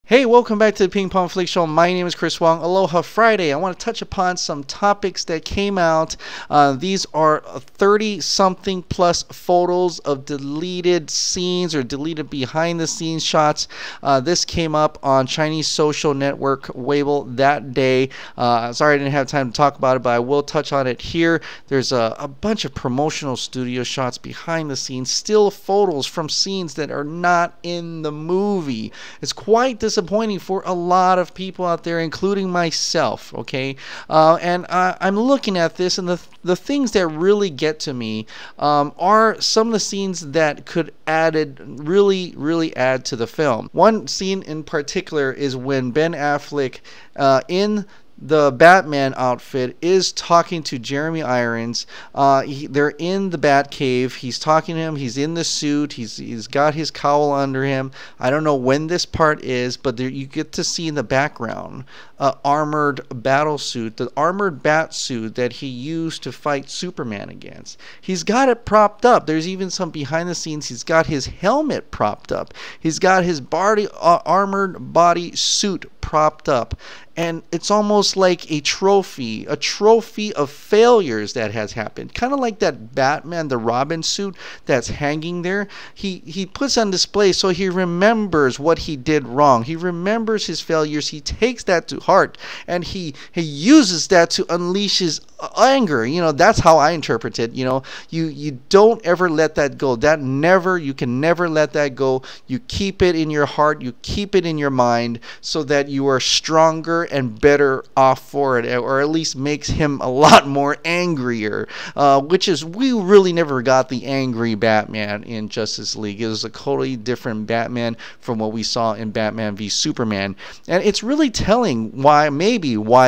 Hey, welcome back to the Ping Pong Flick Show. My name is Chris Wong. Aloha Friday. I want to touch upon some topics that came out. These are 30-something plus photos of deleted scenes or deleted behind-the-scenes shots. This came up on Chinese social network Weibo that day. Sorry I didn't have time to talk about it, but I will touch on it here. There's a bunch of promotional studio shots behind the scenes, still photos from scenes that are not in the movie. It's quite disappointing for a lot of people out there, including myself. Okay, and I'm looking at this, and the things that really get to me are some of the scenes that could really add to the film. One scene in particular is when Ben Affleck in the Batman outfit is talking to Jeremy Irons. They're in the Batcave. He's talking to him. He's in the suit. He's got his cowl under him. I don't know when this part is, but there, you get to see in the background armored battle suit, the armored bat suit that he used to fight Superman against. He's got it propped up. There's even some behind the scenes. He's got his helmet propped up. He's got his armored body suit propped up. And it's almost like a trophy of failures that has happened. Kind of like that Batman, the Robin suit that's hanging there. He puts on display so he remembers what he did wrong. He remembers his failures. He takes that to heart, and he uses that to unleash his anger. You know, that's how I interpret it. You know, you don't ever let that go. You can never let that go. You keep it in your heart. You keep it in your mind so that you are stronger and better off for it, or at least makes him a lot more angrier, which is, we really never got the angry Batman in Justice League. It was a totally different Batman from what we saw in Batman v Superman, and it's really telling why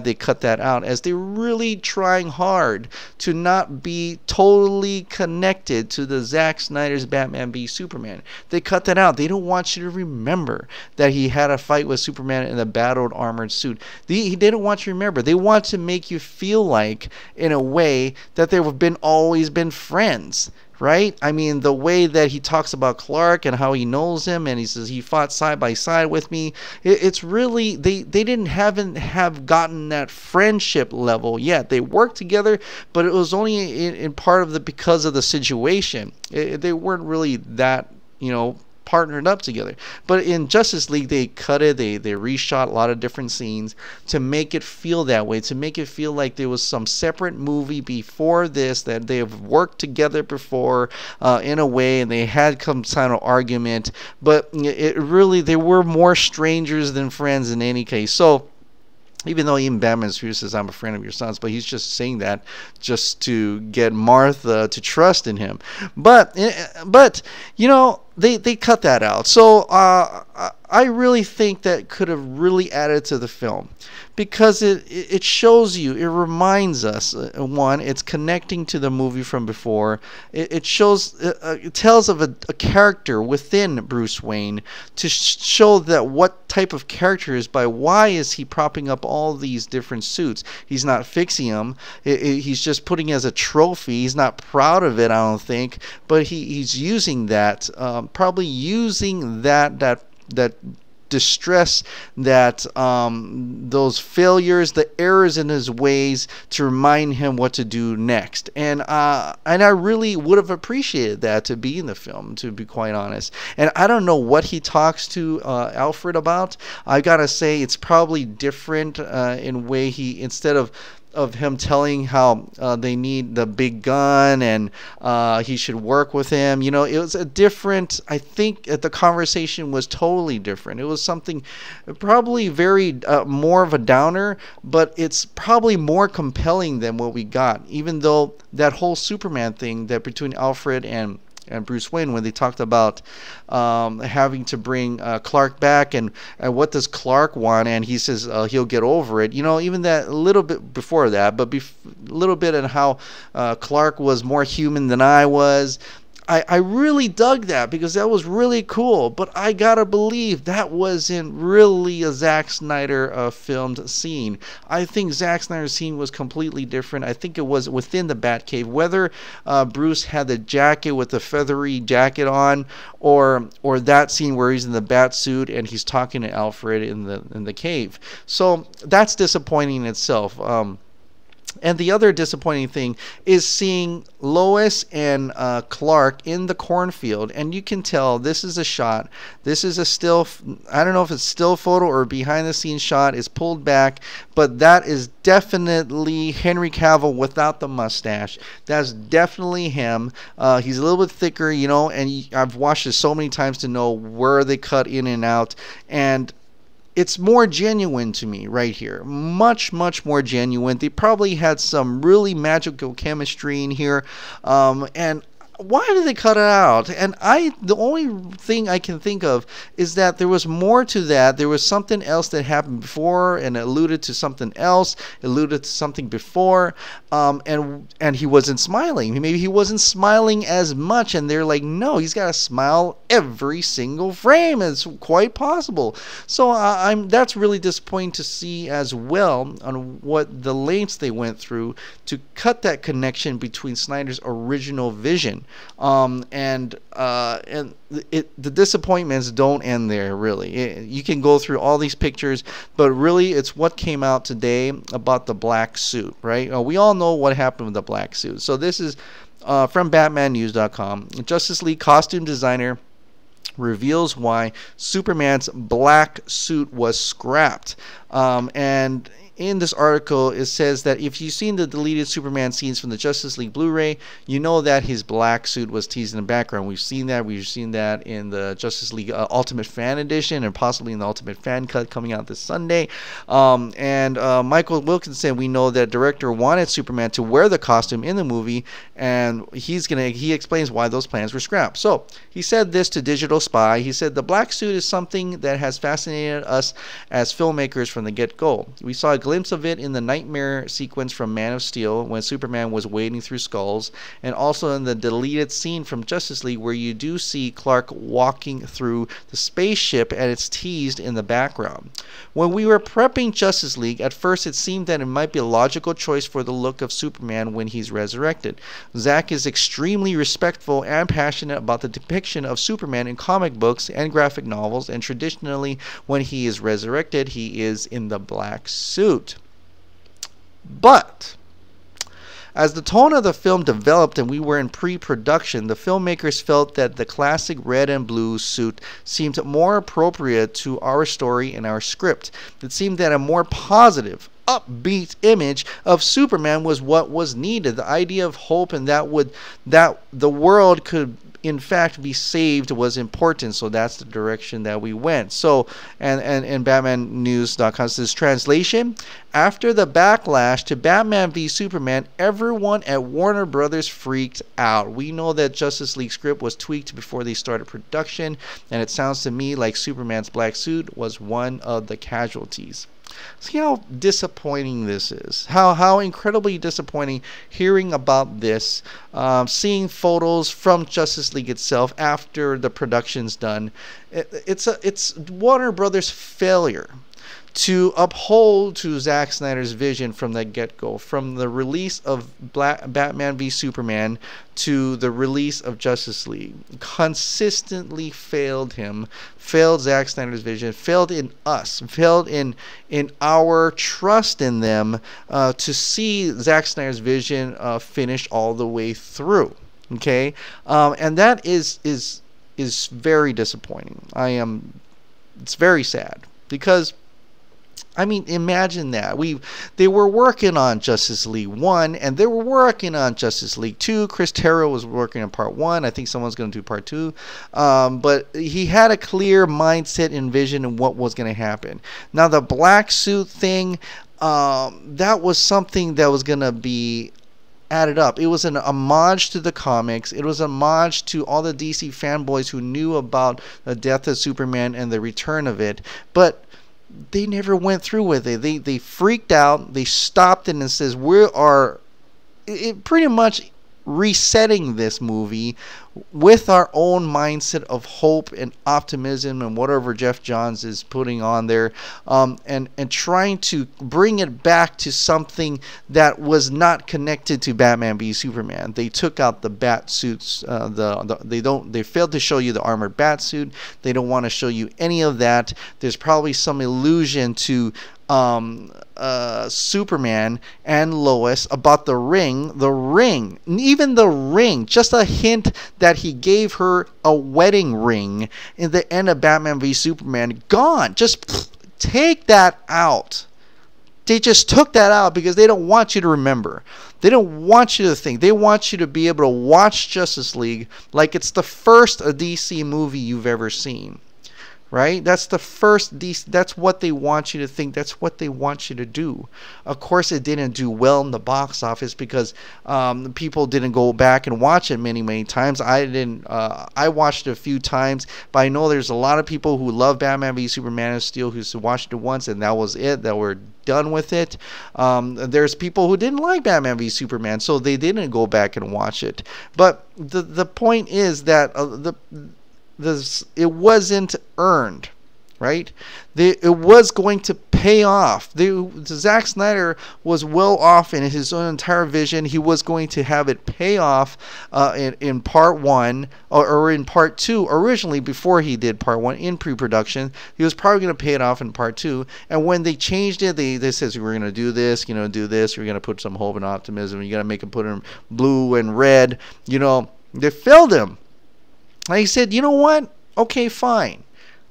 they cut that out, as they're really trying hard to not be totally connected to the Zack Snyder's Batman v Superman. They cut that out. They don't want you to remember that he had a fight with Superman in a battled armored suit. They didn't want you to remember. They want to make you feel like, in a way, that they've always been friends, right? I mean, the way that he talks about Clark and how he knows him, and he says he fought side by side with me. It's really, they haven't have gotten that friendship level yet. They worked together, but it was only in part of because of the situation. They weren't really that, partnered up together. But in Justice League, they cut it, they reshot a lot of different scenes to make it feel that way, to make it feel like there was some separate movie before this, that they have worked together before in a way, and they had some kind of argument, but they were more strangers than friends in any case. So even though even Batman says, I'm a friend of your son's, but he's just saying that just to get Martha to trust in him. But they cut that out. So I really think that could have really added to the film, because it shows you, it reminds us, one, it's connecting to the movie from before. It tells of a character within Bruce Wayne, to show that what type of character is by why is he propping up all these different suits. He's not fixing them. He's just putting it as a trophy. He's not proud of it, I don't think, but he's using that, probably using that distress, that those failures, the errors in his ways, to remind him what to do next. And I really would have appreciated that to be in the film, to be quite honest. And I don't know what he talks to Alfred about. I gotta say, it's probably different in way he, instead of him telling how they need the big gun and he should work with him. It was a different, I think the conversation was totally different. It was something probably very more of a downer, but it's probably more compelling than what we got, even though that whole Superman thing that between Alfred and Bruce Wayne, when they talked about having to bring Clark back, and what does Clark want, and he says he'll get over it. Even that, a little bit before that, but a little bit on how Clark was more human than I was. I really dug that because that was really cool, but I gotta believe that wasn't really a Zack Snyder filmed scene. I think Zack Snyder's scene was completely different. I think it was within the Batcave, whether Bruce had the jacket with the feathery jacket on, or that scene where he's in the bat suit and he's talking to Alfred in the cave. So that's disappointing in itself. And the other disappointing thing is seeing Lois and Clark in the cornfield, and you can tell this is a shot. This is a still. I don't know if it's still photo or behind the scenes shot. It's pulled back, but that is definitely Henry Cavill without the mustache. That's definitely him. He's a little bit thicker, you know, and I've watched this so many times to know where they cut in and out, and it's more genuine to me right here. Much more genuine. They probably had some really magical chemistry in here. And why did they cut it out? And the only thing I can think of is that there was more to that. There was something else that happened before and alluded to something else, alluded to something before, and he wasn't smiling. Maybe he wasn't smiling as much, and they're like, no, he's got to smile every single frame. It's quite possible. So that's really disappointing to see as well on what the lengths they went through to cut that connection between Snyder's original vision. The disappointments don't end there, really. You can go through all these pictures, but really it's what came out today about the black suit, right? We all know what happened with the black suit. So this is from BatmanNews.com. Justice League costume designer reveals why Superman's black suit was scrapped. And in this article, it says that if you've seen the deleted Superman scenes from the Justice League Blu-ray, you know that his black suit was teased in the background. We've seen that. We've seen that in the Justice League Ultimate Fan Edition and possibly in the Ultimate Fan Cut coming out this Sunday. Michael Wilkinson, we know that director wanted Superman to wear the costume in the movie, and he explains why those plans were scrapped. So he said this to Digital Spy. He said, the black suit is something that has fascinated us as filmmakers from the get-go. We saw a glimpse of it in the nightmare sequence from Man of Steel when Superman was wading through skulls, and also in the deleted scene from Justice League where you do see Clark walking through the spaceship and it's teased in the background. When we were prepping Justice League, at first it seemed that it might be a logical choice for the look of Superman when he's resurrected. Zack is extremely respectful and passionate about the depiction of Superman in comic books and graphic novels, and traditionally when he is resurrected he is in the black suit. But as the tone of the film developed and we were in pre-production, the filmmakers felt that the classic red and blue suit seemed more appropriate to our story and our script. It seemed that a more positive, upbeat image of Superman was what was needed. The idea of hope and that the world could in fact be saved was important, so that's the direction that we went. So and BatmanNews.com says, translation: after the backlash to Batman v Superman, everyone at Warner Brothers freaked out. We know that Justice League script was tweaked before they started production, and it sounds to me like Superman's black suit was one of the casualties. See how disappointing this is. How incredibly disappointing hearing about this, seeing photos from Justice League itself after the production's done. It's Warner Brothers' failure to uphold to Zack Snyder's vision from the get-go, from the release of Batman v Superman to the release of Justice League. Consistently failed Zack Snyder's vision, failed in us, failed in our trust in them to see Zack Snyder's vision finished all the way through. Okay, and that is very disappointing. It's very sad because, I mean, imagine that. They were working on Justice League 1, and they were working on Justice League 2. Chris Terrio was working on Part 1. I think someone's going to do Part 2. But he had a clear mindset and vision of what was going to happen. Now, the black suit thing, that was something that was going to be added up. It was an homage to the comics. It was an homage to all the DC fanboys who knew about the death of Superman and the return of it. But they never went through with it. They freaked out. They stopped it and says, it pretty much resetting this movie with our own mindset of hope and optimism and whatever Jeff Johns is putting on there, and trying to bring it back to something that was not connected to Batman v Superman. They took out the bat suits. They failed to show you the armored bat suit. They don't want to show you any of that. There's probably some allusion to Superman and Lois about the ring, even the ring, just a hint that he gave her a wedding ring in the end of Batman v Superman, gone. Just take that out. They just took that out because they don't want you to remember. They don't want you to think. They want you to be able to watch Justice League like it's the first DC movie you've ever seen. Right? That's the first DC. That's what they want you to think. That's what they want you to do. Of course, it didn't do well in the box office because people didn't go back and watch it many times. I didn't. I watched it a few times, but I know there's a lot of people who love Batman v Superman of Steel who watched it once and that was it. That were done with it. There's people who didn't like Batman v Superman, so they didn't go back and watch it. But the point is that it wasn't earned, right? It was going to pay off. Zack Snyder was well off in his own entire vision. He was going to have it pay off in part one or in part two originally before he did part one in pre-production. He was probably going to pay it off in part two. And when they changed it, they said, we're going to do this, we're going to put some hope and optimism. You got to make him put in blue and red. They failed him. And he said, you know what? Okay, fine.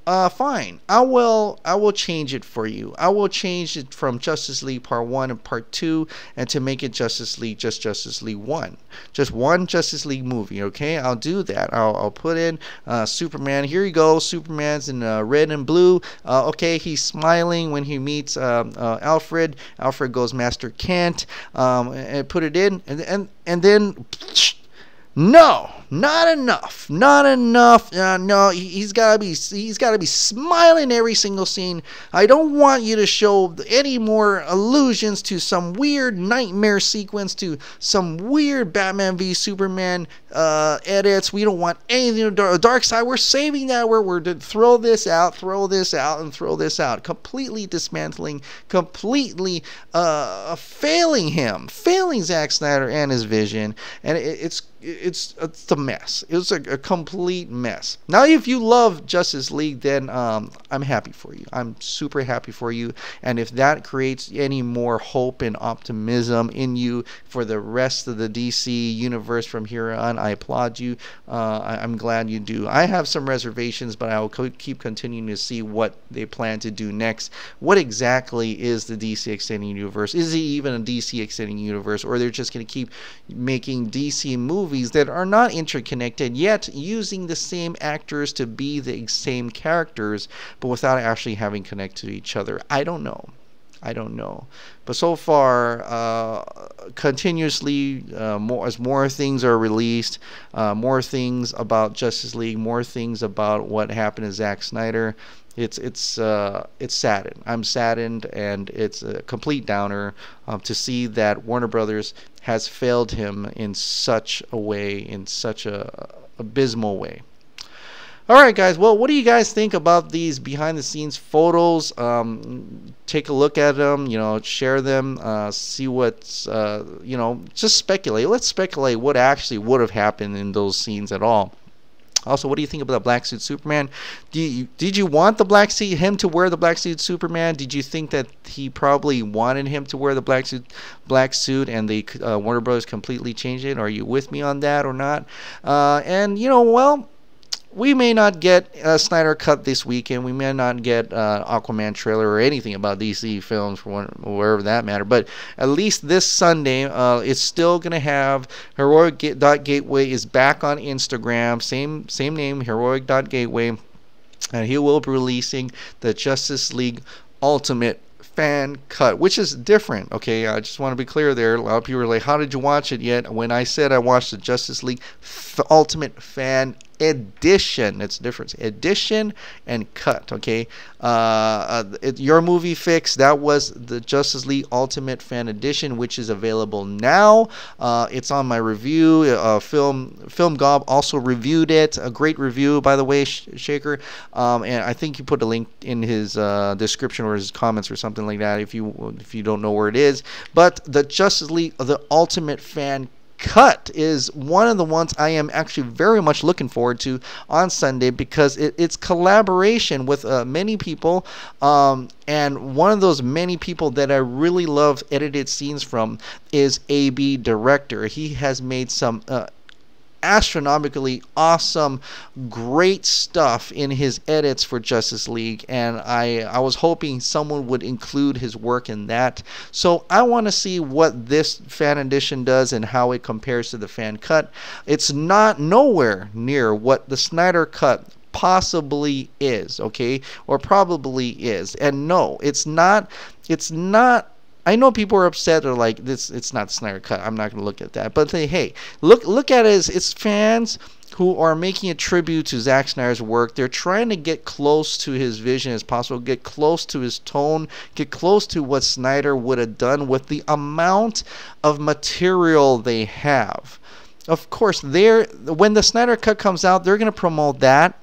Fine. I will change it for you. I will change it from Justice League Part 1 and Part 2 and to make it Justice League 1. Just one Justice League movie, okay? I'll do that. I'll put in Superman. Here you go. Superman's in red and blue. Okay, he's smiling when he meets Alfred. Alfred goes Master Kent. And put it in. And then... No, not enough. No, he's gotta be smiling every single scene. I don't want you to show any more allusions to some weird nightmare sequence, to some weird Batman v Superman edits. We don't want anything to Dark Side. We're saving that. We're to throw this out, and throw this out. Completely dismantling, completely failing Zack Snyder and his vision, and it's a mess. It was a complete mess. Now, if you love Justice League, then I'm happy for you. I'm super happy for you. And if that creates any more hope and optimism in you for the rest of the DC universe from here on, I applaud you. I'm glad you do. I have some reservations, but I will keep continuing to see what they plan to do next. What exactly is the DC Extended Universe? Is it even a DC Extended Universe, or they're just going to keep making DC movies that are not interconnected, yet using the same actors to be the same characters, but without actually having connected to each other? I don't know. But so far, continuously, as more things are released, more things about Justice League, more things about what happened to Zack Snyder, it's saddened. I'm saddened, and it's a complete downer to see that Warner Brothers has failed him in such a way, in such a abysmal way. All right, guys. Well, what do you guys think about these behind-the-scenes photos? Take a look at them. Share them. See what's. Just speculate. Let's speculate what actually would have happened in those scenes at all. Also, what do you think about the black suit Superman? Did you want him to wear the black suit Superman? Did you think that he probably wanted him to wear the black suit, and they Warner Bros. Completely changed it? Are you with me on that or not? Well, we may not get a Snyder Cut this weekend. We may not get Aquaman trailer or anything about DC films for wherever that matter. But at least this Sunday, it's still going to have Heroic.Gateway is back on Instagram. Same name, Heroic.Gateway. And he will be releasing the Justice League Ultimate Fan Cut, which is different. Okay, I just want to be clear there. A lot of people are like, how did you watch it yet? When I said I watched the Justice League Ultimate Fan edition. It's a difference. Edition and cut. Okay. Your Movie Fix, that was the Justice League Ultimate Fan Edition, which is available now. It's on my review. Film Gob also reviewed it. A great review, by the way, Shaker. And I think you put a link in his description or his comments or something like that if you don't know where it is. But the Justice League, the Ultimate Fan Cut, is one of the ones I am actually very much looking forward to on Sunday, because it's collaboration with many people, and one of those many people that I really love edited scenes from is AB Director. He has made some astronomically awesome, great stuff in his edits for Justice League, and I was hoping someone would include his work in that. So I want to see what this fan edition does and how it compares to the fan cut. It's not nowhere near what the Snyder cut possibly is, okay, or probably is. And no, it's not. I know people are upset. They're like, "This, it's not Snyder cut. I'm not going to look at that." But hey, look at it as it's fans who are making a tribute to Zack Snyder's work. They're trying to get close to his vision as possible, get close to his tone, get close to what Snyder would have done with the amount of material they have. Of course, when the Snyder cut comes out, they're going to promote that.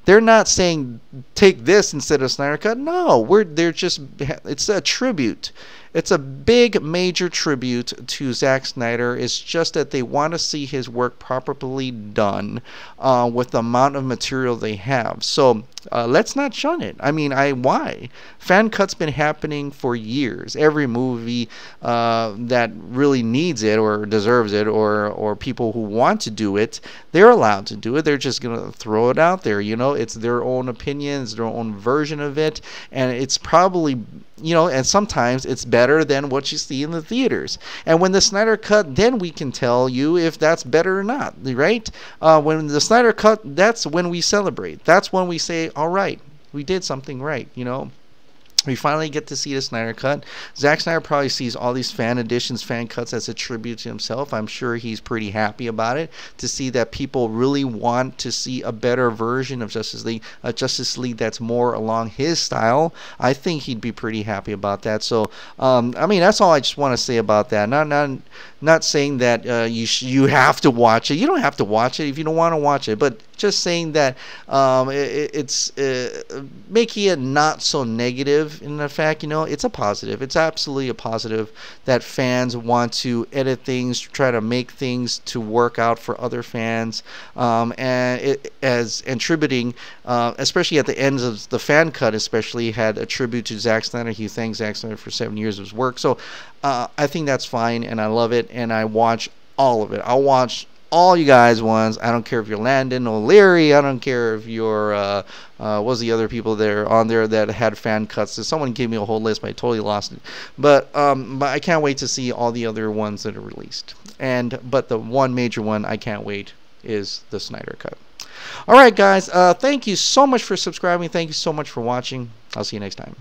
They're not saying take this instead of Snyder cut. No, it's a tribute. It's a big, major tribute to Zack Snyder. It's just that they want to see his work properly done with the amount of material they have. So let's not shun it. I mean, why? Fan cut's been happening for years. Every movie that really needs it or deserves it, or people who want to do it, they're allowed to do it. They're just going to throw it out there. You know, it's their own opinions, their own version of it, and it's probably, and sometimes it's better than what you see in the theaters. And when the Snyder cut, then we can tell you if that's better or not, right? When the Snyder cut, that's when we celebrate. That's when we say, all right, we did something right, We finally get to see the Snyder cut. Zack Snyder probably sees all these fan editions, fan cuts as a tribute to himself. I'm sure he's pretty happy about it, to see that people really want to see a better version of Justice League, a Justice League that's more along his style. I think he'd be pretty happy about that. So, I mean, that's all I just want to say about that. Not saying that you have to watch it. You don't have to watch it if you don't want to watch it, but just saying that it's making it not so negative. In the fact, it's a positive. It's absolutely a positive that fans want to edit things, try to make things to work out for other fans, and tributing, especially at the ends of the fan cut, especially had a tribute to Zack Snyder. He thanked Zack Snyder for 7 years of his work. So I think that's fine, and I love it, and I watch all of it. I'll watch all you guys ones. I don't care if you're Landon O'Leary. I don't care if you're what was the other people there on there that had fan cuts. So someone gave me a whole list, but I totally lost it. But I can't wait to see all the other ones that are released. But the one major one I can't wait is the Snyder cut. All right, guys. Thank you so much for subscribing. Thank you so much for watching. I'll see you next time.